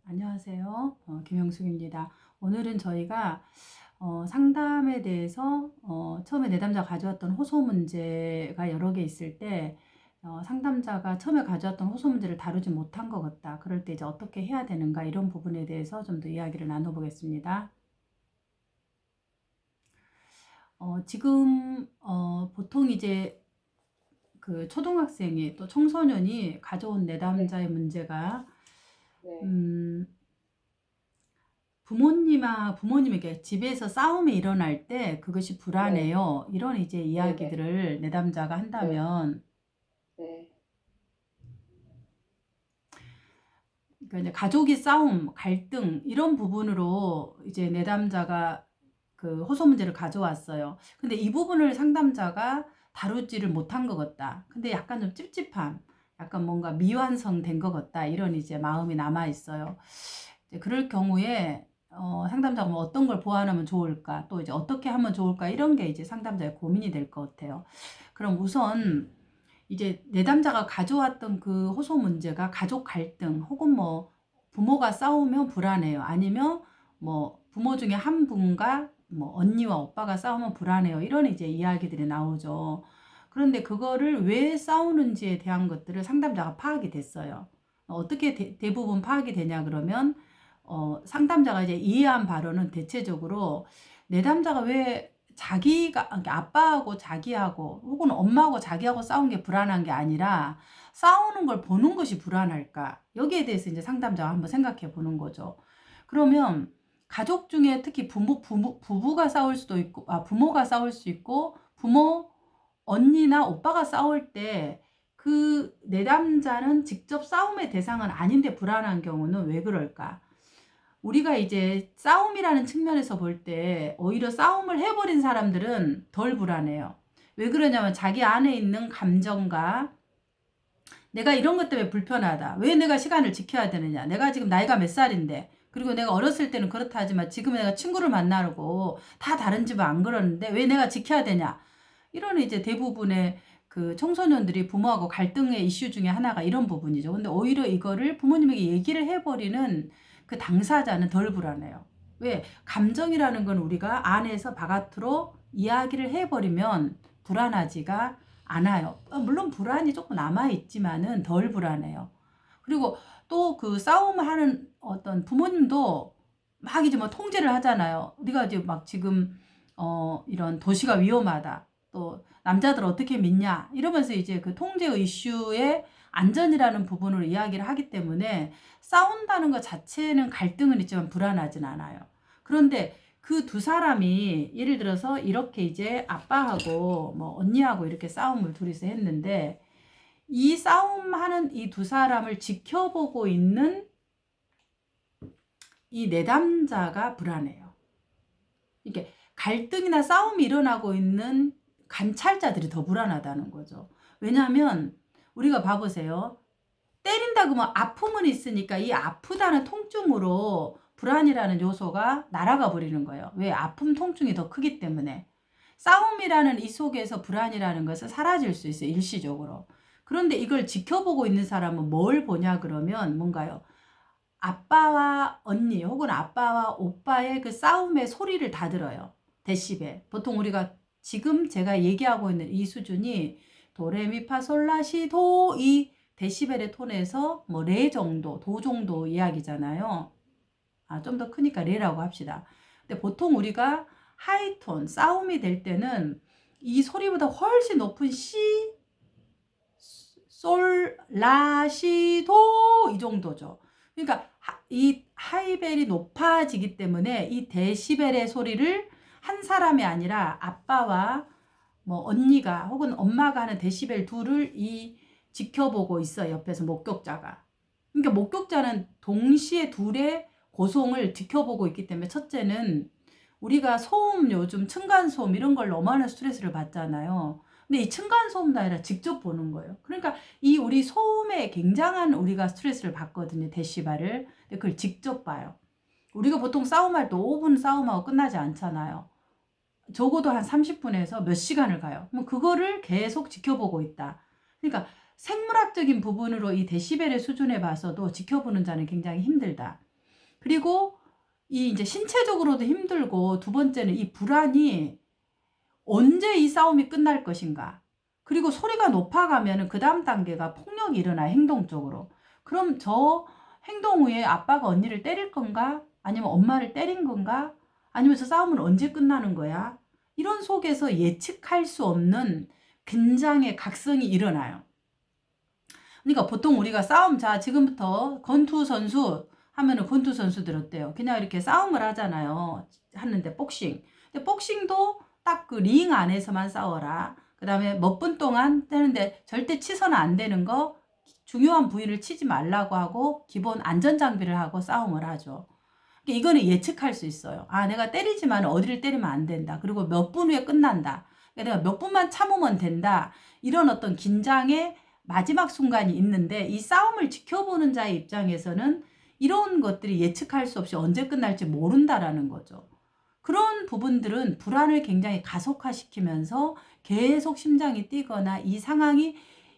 안녕하세요. 김영숙입니다. 오늘은 저희가 상담에 대해서 처음에 내담자가 가져왔던 호소 문제가 여러 개 있을 때 상담자가 처음에 가져왔던 호소 문제를 다루지 못한 것 같다. 그럴 때 이제 어떻게 해야 되는가 이런 부분에 대해서 좀 더 이야기를 나눠보겠습니다. 지금 보통 이제 그 초등학생이 또 청소년이 가져온 네, 내담자의 문제가 네, 음, 부모님에게 집에서 싸움이 일어날 때 그것이 네, 불안해요. 이런 이제 네, 네, 이야기들을 내담자가 네, 한다면, 네, 그러니까 이제 가족이 싸움, 갈등, 이런 부분으로 이제 내담자가 그 호소 문제를 가져왔어요. 근데 이 부분을 상담자가 다루지를 못한 것 같다. 근데 약간 좀 찝찝함, 약간 뭔가 미완성 된 것 같다. 이런 이제 마음이 남아 있어요. 이제 그럴 경우에 상담자가 뭐 어떤 걸 보완하면 좋을까, 또 이제 어떻게 하면 좋을까, 이런 게 이제 상담자의 고민이 될 것 같아요. 그럼 우선 이제 내담자가 가져왔던 그 호소 문제가 가족 갈등 혹은 뭐 부모가 싸우면 불안해요. 아니면 뭐 부모 중에 한 분과 뭐 언니와 오빠가 싸우면 불안해요. 이런 이제 이야기들이 나오죠. 그런데 그거를 왜 싸우는지에 대한 것들을 상담자가 파악이 됐어요. 어떻게 대부분 파악이 되냐 그러면 상담자가 이제 이해한 바로는 대체적으로 내담자가 왜 자기가 그러니까 아빠하고 자기하고 혹은 엄마하고 자기하고 싸운 게 불안한 게 아니라 싸우는 걸 보는 것이 불안할까? 여기에 대해서 이제 상담자가 한번 생각해 보는 거죠. 그러면 가족 중에 특히 부부가 싸울 수도 있고, 부모가 싸울 수 있고, 언니나 오빠가 싸울 때 그 내담자는 직접 싸움의 대상은 아닌데 불안한 경우는 왜 그럴까? 우리가 이제 싸움이라는 측면에서 볼 때 오히려 싸움을 해버린 사람들은 덜 불안해요. 왜 그러냐면 자기 안에 있는 감정과 내가 이런 것 때문에 불편하다. 왜 내가 시간을 지켜야 되느냐. 내가 지금 나이가 몇 살인데. 그리고 내가 어렸을 때는 그렇다 하지만 지금 내가 친구를 만나고 다 다른 집은 안 그러는데 왜 내가 지켜야 되냐. 이런 이제 대부분의 그 청소년들이 부모하고 갈등의 이슈 중에 하나가 이런 부분이죠. 근데 오히려 이거를 부모님에게 얘기를 해버리는 그 당사자는 덜 불안해요. 왜? 감정이라는 건 우리가 안에서 바깥으로 이야기를 해버리면 불안하지가 않아요. 물론 불안이 조금 남아있지만은 덜 불안해요. 그리고 또 그 싸움을 하는 어떤 부모님도 막 이제 뭐 통제를 하잖아요. 우리가 이제 막 지금 이런 도시가 위험하다. 또 남자들 어떻게 믿냐 이러면서 이제 그 통제 이슈의 안전이라는 부분으로 이야기를 하기 때문에 싸운다는 것 자체는 갈등은 있지만 불안하진 않아요. 그런데 그 두 사람이 예를 들어서 이렇게 이제 아빠하고 뭐 언니하고 이렇게 싸움을 둘이서 했는데 이 싸움하는 이 두 사람을 지켜보고 있는 이 내담자가 불안해요. 이게 갈등이나 싸움이 일어나고 있는 관찰자들이 더 불안하다는 거죠. 왜냐하면 우리가 봐보세요. 때린다 그러면 아픔은 있으니까 이 아프다는 통증으로 불안이라는 요소가 날아가 버리는 거예요. 왜? 아픔 통증이 더 크기 때문에. 싸움이라는 이 속에서 불안이라는 것은 사라질 수 있어요. 일시적으로. 그런데 이걸 지켜보고 있는 사람은 뭘 보냐 그러면 뭔가요? 아빠와 언니 혹은 아빠와 오빠의 그 싸움의 소리를 다 들어요. 데시벨. 보통 우리가 지금 제가 얘기하고 있는 이 수준이 도레미파솔라시도 이 데시벨의 톤에서 뭐 레 정도, 도 정도 이야기잖아요. 좀 더 크니까 레라고 합시다. 근데 보통 우리가 하이톤, 싸움이 될 때는 이 소리보다 훨씬 높은 시, 솔, 라, 시, 도 이 정도죠. 그러니까 이 하이벨이 높아지기 때문에 이 데시벨의 소리를 한 사람이 아니라 아빠와 뭐 언니가 혹은 엄마가 하는 데시벨 둘을 이 지켜보고 있어요. 옆에서 목격자가. 그러니까 목격자는 동시에 둘의 고송을 지켜보고 있기 때문에 첫째는 우리가 소음 요즘 층간소음 이런 걸 너무나 스트레스를 받잖아요. 근데 이 층간소음도 아니라 직접 보는 거예요. 그러니까 이 우리 소음에 굉장한 우리가 스트레스를 받거든요. 데시벨을. 근데 그걸 직접 봐요. 우리가 보통 싸움할 때 5분 싸움하고 끝나지 않잖아요. 적어도 한 30분에서 몇 시간을 가요. 그럼 그거를 계속 지켜보고 있다. 그러니까 생물학적인 부분으로 이 데시벨의 수준에 봐서도 지켜보는 자는 굉장히 힘들다. 그리고 이 이제 신체적으로도 힘들고 두 번째는 이 불안이 언제 이 싸움이 끝날 것인가. 그리고 소리가 높아가면은 그 다음 단계가 폭력이 일어나요. 행동적으로. 그럼 저 행동 후에 아빠가 언니를 때릴 건가? 아니면 엄마를 때린 건가? 아니면 저 싸움은 언제 끝나는 거야? 이런 속에서 예측할 수 없는 긴장의 각성이 일어나요. 그러니까 보통 우리가 싸움, 자, 지금부터 권투 선수 하면은 권투 선수들 어때요? 그냥 이렇게 싸움을 하잖아요. 하는데 복싱. 근데 복싱도 딱 그 링 안에서만 싸워라. 그 다음에 몇 분 동안 되는데 절대 치서는 안 되는 거, 중요한 부위를 치지 말라고 하고 기본 안전장비를 하고 싸움을 하죠. 그러니까 이거는 예측할 수 있어요. 아, 내가 때리지만 어디를 때리면 안 된다. 그리고 몇 분 후에 끝난다. 그러니까 내가 몇 분만 참으면 된다. 이런 어떤 긴장의 마지막 순간이 있는데 이 싸움을 지켜보는 자의 입장에서는 이런 것들이 예측할 수 없이 언제 끝날지 모른다라는 거죠. 그런 부분들은 불안을 굉장히 가속화시키면서 계속 심장이 뛰거나 이 상황이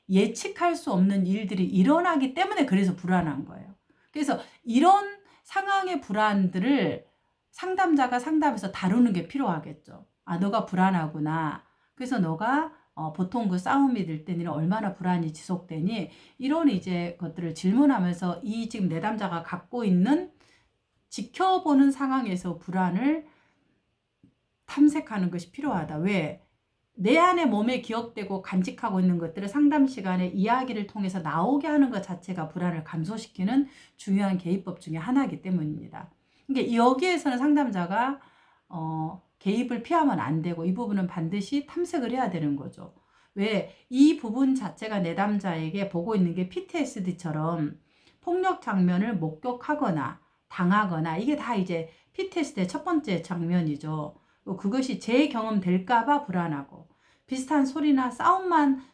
예측할 수 없는 일들이 일어나기 때문에 그래서 불안한 거예요. 그래서 이런 상황의 불안들을 상담자가 상담에서 다루는 게 필요하겠죠. 아, 너가 불안하구나. 그래서 너가 보통 그 싸움이 될 때는 얼마나 불안이 지속되니? 이런 이제 것들을 질문하면서 이 지금 내담자가 갖고 있는 지켜보는 상황에서 불안을 탐색하는 것이 필요하다. 왜? 내 안에 몸에 기억되고 간직하고 있는 것들을 상담 시간에 이야기를 통해서 나오게 하는 것 자체가 불안을 감소시키는 중요한 개입법 중에 하나이기 때문입니다. 그러니까 여기에서는 상담자가 개입을 피하면 안 되고 이 부분은 반드시 탐색을 해야 되는 거죠. 왜? 이 부분 자체가 내담자에게 보고 있는 게 PTSD처럼 폭력 장면을 목격하거나 당하거나 이게 다 이제 PTSD의 첫 번째 장면이죠. 그것이 재경험될까봐 불안하고 비슷한 소리나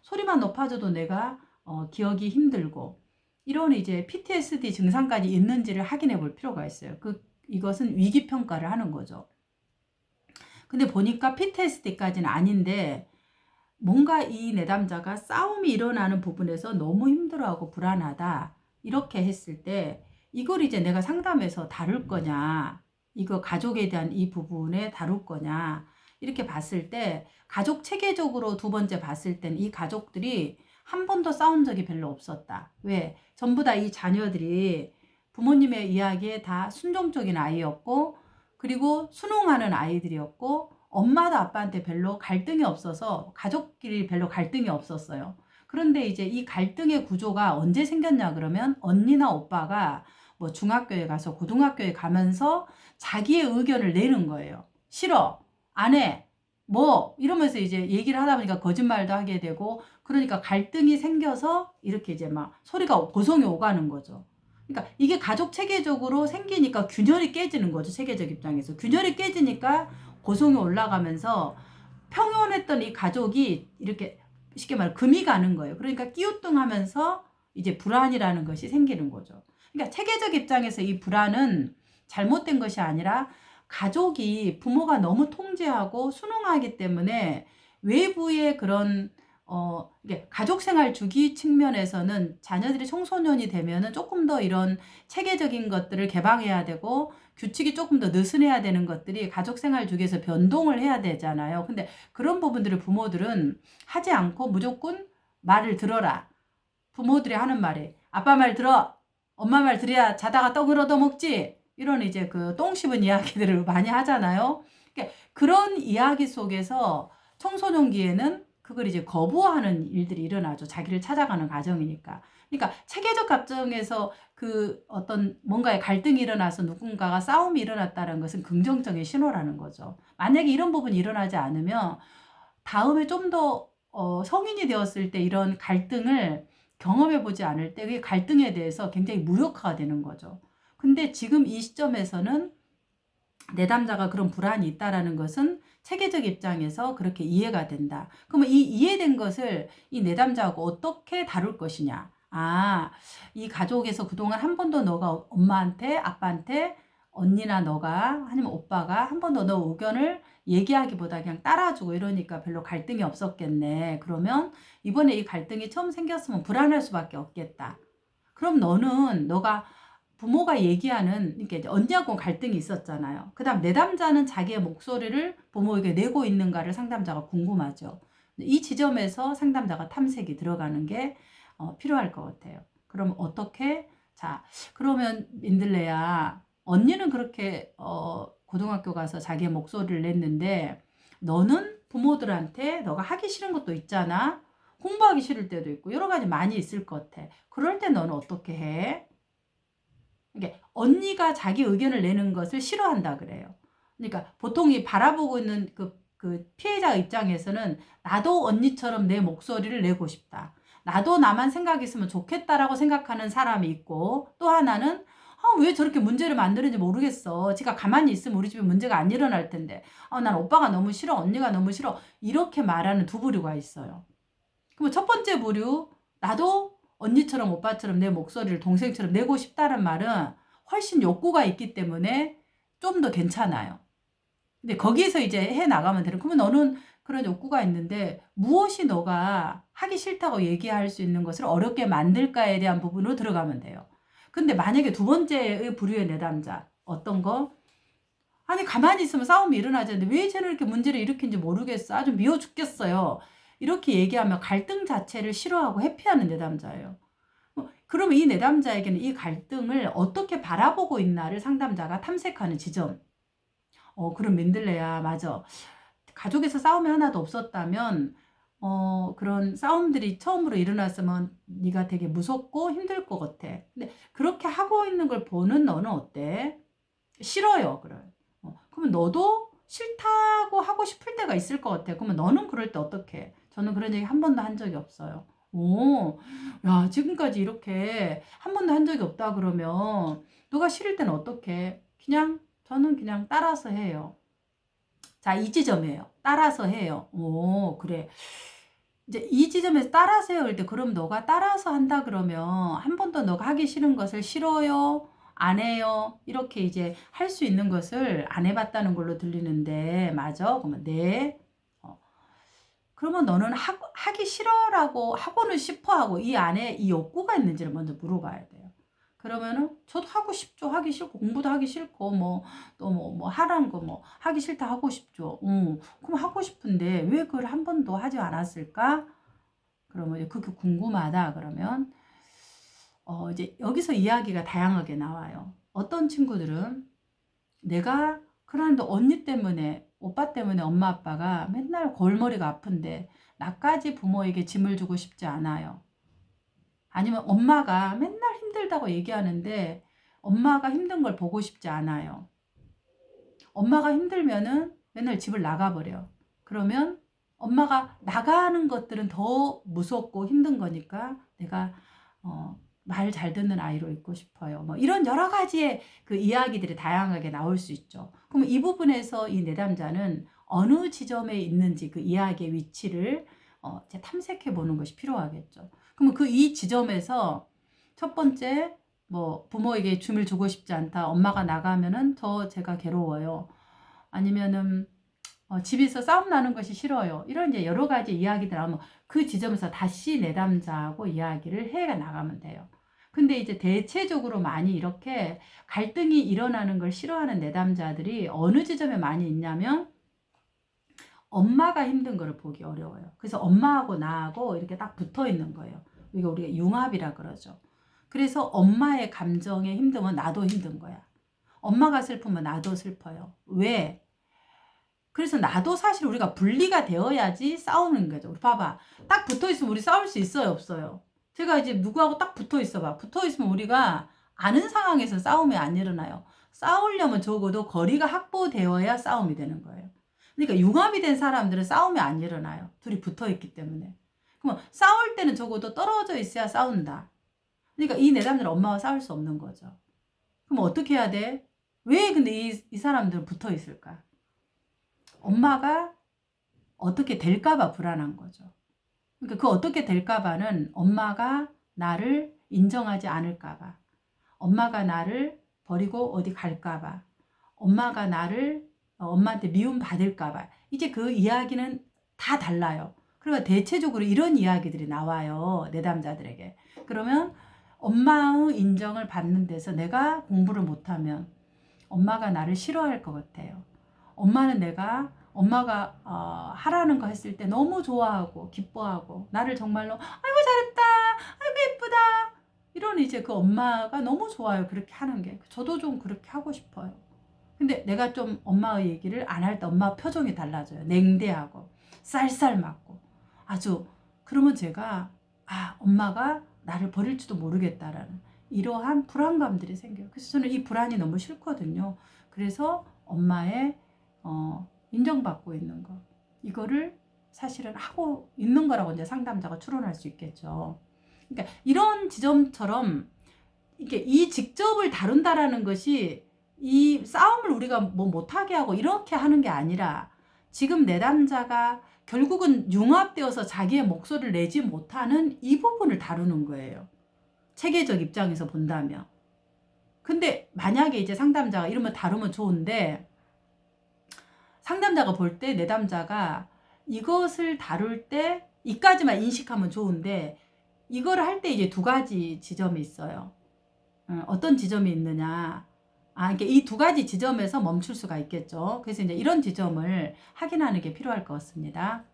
소리만 높아져도 내가 기억이 힘들고 이런 이제 PTSD 증상까지 있는지를 확인해 볼 필요가 있어요. 이것은 위기 평가를 하는 거죠. 근데 보니까 PTSD까지는 아닌데 뭔가 이 내담자가 싸움이 일어나는 부분에서 너무 힘들어하고 불안하다 이렇게 했을 때 이걸 이제 내가 상담해서 다룰 거냐, 이거 가족에 대한 이 부분에 다룰 거냐 이렇게 봤을 때 가족 체계적으로 두 번째 봤을 땐 이 가족들이 한 번도 싸운 적이 별로 없었다. 왜? 전부 다 이 자녀들이 부모님의 이야기에 다 순종적인 아이였고 그리고 순응하는 아이들이었고 엄마도 아빠한테 별로 갈등이 없어서 가족끼리 별로 갈등이 없었어요. 그런데 이제 이 갈등의 구조가 언제 생겼냐 그러면 언니나 오빠가 뭐 중학교에 가서 고등학교에 가면서 자기의 의견을 내는 거예요. 싫어, 안 해, 뭐 이러면서 이제 얘기를 하다 보니까 거짓말도 하게 되고 그러니까 갈등이 생겨서 이렇게 이제 막 소리가 고성이 오가는 거죠. 그러니까 이게 가족 체계적으로 생기니까 균열이 깨지는 거죠. 체계적 입장에서. 균열이 깨지니까 고성이 올라가면서 평온했던 이 가족이 이렇게 쉽게 말해 금이 가는 거예요. 그러니까 끼우뚱하면서 이제 불안이라는 것이 생기는 거죠. 그러니까 체계적 입장에서 이 불안은 잘못된 것이 아니라 가족이 부모가 너무 통제하고 순응하기 때문에 외부의 그런 이게 가족 생활 주기 측면에서는 자녀들이 청소년이 되면은 조금 더 이런 체계적인 것들을 개방해야 되고 규칙이 조금 더 느슨해야 되는 것들이 가족 생활 주기에서 변동을 해야 되잖아요. 근데 그런 부분들을 부모들은 하지 않고 무조건 말을 들어라. 부모들이 하는 말이 아빠 말 들어. 엄마 말 들어야 자다가 떡을 얻어먹지. 이런 이제 그 똥 씹은 이야기들을 많이 하잖아요. 그러니까 그런 이야기 속에서 청소년기에는 그걸 이제 거부하는 일들이 일어나죠. 자기를 찾아가는 과정이니까. 그러니까 체계적 감정에서 그 어떤 뭔가의 갈등이 일어나서 누군가가 싸움이 일어났다는 것은 긍정적인 신호라는 거죠. 만약에 이런 부분이 일어나지 않으면 다음에 좀 더 성인이 되었을 때 이런 갈등을 경험해 보지 않을 때 그 갈등에 대해서 굉장히 무력화가 되는 거죠. 근데 지금 이 시점에서는 내담자가 그런 불안이 있다라는 것은 체계적 입장에서 그렇게 이해가 된다. 그러면 이 이해된 것을 이 내담자하고 어떻게 다룰 것이냐. 아, 이 가족에서 그동안 한 번도 너가 엄마한테, 아빠한테, 언니나 너가, 아니면 오빠가 한 번도 너 의견을 얘기하기보다 그냥 따라주고 이러니까 별로 갈등이 없었겠네. 그러면 이번에 이 갈등이 처음 생겼으면 불안할 수밖에 없겠다. 그럼 너가 부모가 얘기하는, 이렇게 이제 언니하고 갈등이 있었잖아요. 그 다음 내담자는 자기의 목소리를 부모에게 내고 있는가를 상담자가 궁금하죠. 이 지점에서 상담자가 탐색이 들어가는 게 필요할 것 같아요. 그럼 어떻게? 자, 그러면 민들레야, 언니는 그렇게 고등학교 가서 자기의 목소리를 냈는데 너는 부모들한테 너가 하기 싫은 것도 있잖아. 공부하기 싫을 때도 있고 여러 가지 많이 있을 것 같아. 그럴 때 너는 어떻게 해? 이게 언니가 자기 의견을 내는 것을 싫어한다 그래요. 그러니까 보통 이 바라보고 있는 그 피해자 입장에서는 나도 언니처럼 내 목소리를 내고 싶다. 나도 나만 생각했으면 좋겠다라고 생각하는 사람이 있고, 또 하나는 왜 저렇게 문제를 만드는지 모르겠어. 지가 가만히 있으면 우리 집에 문제가 안 일어날 텐데. 난 오빠가 너무 싫어. 언니가 너무 싫어. 이렇게 말하는 두 부류가 있어요. 그럼 첫 번째 부류, 나도 언니처럼 오빠처럼 내 목소리를 동생처럼 내고 싶다는 말은 훨씬 욕구가 있기 때문에 좀 더 괜찮아요. 근데 거기에서 이제 해 나가면 되는. 그러면 너는 그런 욕구가 있는데 무엇이 너가 하기 싫다고 얘기할 수 있는 것을 어렵게 만들까에 대한 부분으로 들어가면 돼요. 근데 만약에 두 번째의 부류의 내담자, 어떤 거? 아니 가만히 있으면 싸움이 일어나잖아요. 왜 쟤는 이렇게 문제를 일으킨지 모르겠어. 아주 미워 죽겠어요. 이렇게 얘기하면 갈등 자체를 싫어하고 회피하는 내담자예요. 그러면 이 내담자에게는 이 갈등을 어떻게 바라보고 있나를 상담자가 탐색하는 지점. 그럼 민들레야, 맞아. 가족에서 싸움이 하나도 없었다면 그런 싸움들이 처음으로 일어났으면 네가 되게 무섭고 힘들 것 같아. 근데 그렇게 하고 있는 걸 보는 너는 어때? 싫어요. 그래. 그러면 너도 싫다고 하고 싶을 때가 있을 것 같아. 그러면 너는 그럴 때 어떻게? 저는 그런 얘기 한 번도 한 적이 없어요. 오, 야, 지금까지 이렇게 한 번도 한 적이 없다 그러면 너가 싫을 때는 어떻게? 저는 그냥 따라서 해요. 자, 이 지점이에요. 따라서 해요. 오, 그래. 이제 이 지점에서 따라서 해요. 그럴 때 그럼 너가 따라서 한다 그러면 한 번도 너가 하기 싫은 것을 싫어요? 안 해요? 이렇게 이제 할 수 있는 것을 안 해봤다는 걸로 들리는데, 맞아? 그러면 네. 그러면 너는 하기 싫어라고 하고는 싶어 하고 이 안에 이 욕구가 있는지를 먼저 물어봐야 돼요. 그러면은 저도 하고 싶죠. 하기 싫고 공부도 하기 싫고 뭐 또 뭐 하라는 거 뭐 하기 싫다 하고 싶죠. 그럼 하고 싶은데 왜 그걸 한 번도 하지 않았을까? 그러면 이제 그게 궁금하다 그러면 이제 여기서 이야기가 다양하게 나와요. 어떤 친구들은 내가 그러는데 언니 때문에 오빠 때문에 엄마 아빠가 맨날 골머리가 아픈데 나까지 부모에게 짐을 주고 싶지 않아요. 아니면 엄마가 맨날 힘들다고 얘기하는데 엄마가 힘든 걸 보고 싶지 않아요. 엄마가 힘들면은 맨날 집을 나가버려. 그러면 엄마가 나가는 것들은 더 무섭고 힘든 거니까 내가 말 잘 듣는 아이로 있고 싶어요. 뭐 이런 여러 가지의 그 이야기들이 다양하게 나올 수 있죠. 그럼 이 부분에서 이 내담자는 어느 지점에 있는지 그 이야기의 위치를 이제 탐색해 보는 것이 필요하겠죠. 그러면 그 이 지점에서 첫 번째 뭐 부모에게 줌을 주고 싶지 않다. 엄마가 나가면은 더 제가 괴로워요. 아니면은 집에서 싸움 나는 것이 싫어요. 이런 이제 여러 가지 이야기들 하면 그 지점에서 다시 내담자하고 이야기를 해 나가면 돼요. 근데 이제 대체적으로 많이 이렇게 갈등이 일어나는 걸 싫어하는 내담자들이 어느 지점에 많이 있냐면 엄마가 힘든 거를 보기 어려워요. 그래서 엄마하고 나하고 이렇게 딱 붙어 있는 거예요. 이거 우리가 융합이라 그러죠. 그래서 엄마의 감정에 힘들면 나도 힘든 거야. 엄마가 슬프면 나도 슬퍼요. 왜? 그래서 나도 사실 우리가 분리가 되어야지 싸우는 거죠. 우리 봐봐. 딱 붙어 있으면 우리 싸울 수 있어요, 없어요? 제가 이제 누구하고 딱 붙어 있어 봐. 붙어 있으면 우리가 아는 상황에서 싸움이 안 일어나요. 싸우려면 적어도 거리가 확보되어야 싸움이 되는 거예요. 그러니까 융합이 된 사람들은 싸움이 안 일어나요. 둘이 붙어 있기 때문에. 그럼 싸울 때는 적어도 떨어져 있어야 싸운다. 그러니까 이 내담들은 엄마와 싸울 수 없는 거죠. 그럼 어떻게 해야 돼? 왜 근데 이 사람들은 붙어 있을까? 엄마가 어떻게 될까봐 불안한 거죠. 그러니까 그 어떻게 될까봐는 엄마가 나를 인정하지 않을까봐, 엄마가 나를 버리고 어디 갈까봐, 엄마가 나를 엄마한테 미움 받을까봐. 이제 그 이야기는 다 달라요. 그러니까 대체적으로 이런 이야기들이 나와요. 내담자들에게. 그러면 엄마의 인정을 받는 데서 내가 공부를 못하면 엄마가 나를 싫어할 것 같아요. 엄마는 엄마가 하라는 거 했을 때 너무 좋아하고 기뻐하고 나를 정말로 아이고 잘했다, 아이고 예쁘다 이런 이제 그 엄마가 너무 좋아요. 그렇게 하는 게. 저도 좀 그렇게 하고 싶어요. 근데 내가 좀 엄마의 얘기를 안 할 때 엄마 표정이 달라져요. 냉대하고 쌀쌀맞고 아주. 그러면 제가 엄마가 나를 버릴지도 모르겠다라는 이러한 불안감들이 생겨요. 그래서 저는 이 불안이 너무 싫거든요. 그래서 엄마의 인정받고 있는 거, 이거를 사실은 하고 있는 거라고 이제 상담자가 추론할 수 있겠죠. 그러니까 이런 지점처럼 이게 이 직접을 다룬다라는 것이 이 싸움을 우리가 뭐 못하게 하고 이렇게 하는 게 아니라 지금 내담자가 결국은 융합되어서 자기의 목소리를 내지 못하는 이 부분을 다루는 거예요. 체계적 입장에서 본다면. 근데 만약에 이제 상담자가 이러면 다루면 좋은데, 상담자가 볼 때 내담자가 이것을 다룰 때 이까지만 인식하면 좋은데, 이거를 할 때 이제 두 가지 지점이 있어요. 어떤 지점이 있느냐. 그러니까 이 두 가지 지점에서 멈출 수가 있겠죠. 그래서 이제 이런 지점을 확인하는 게 필요할 것 같습니다.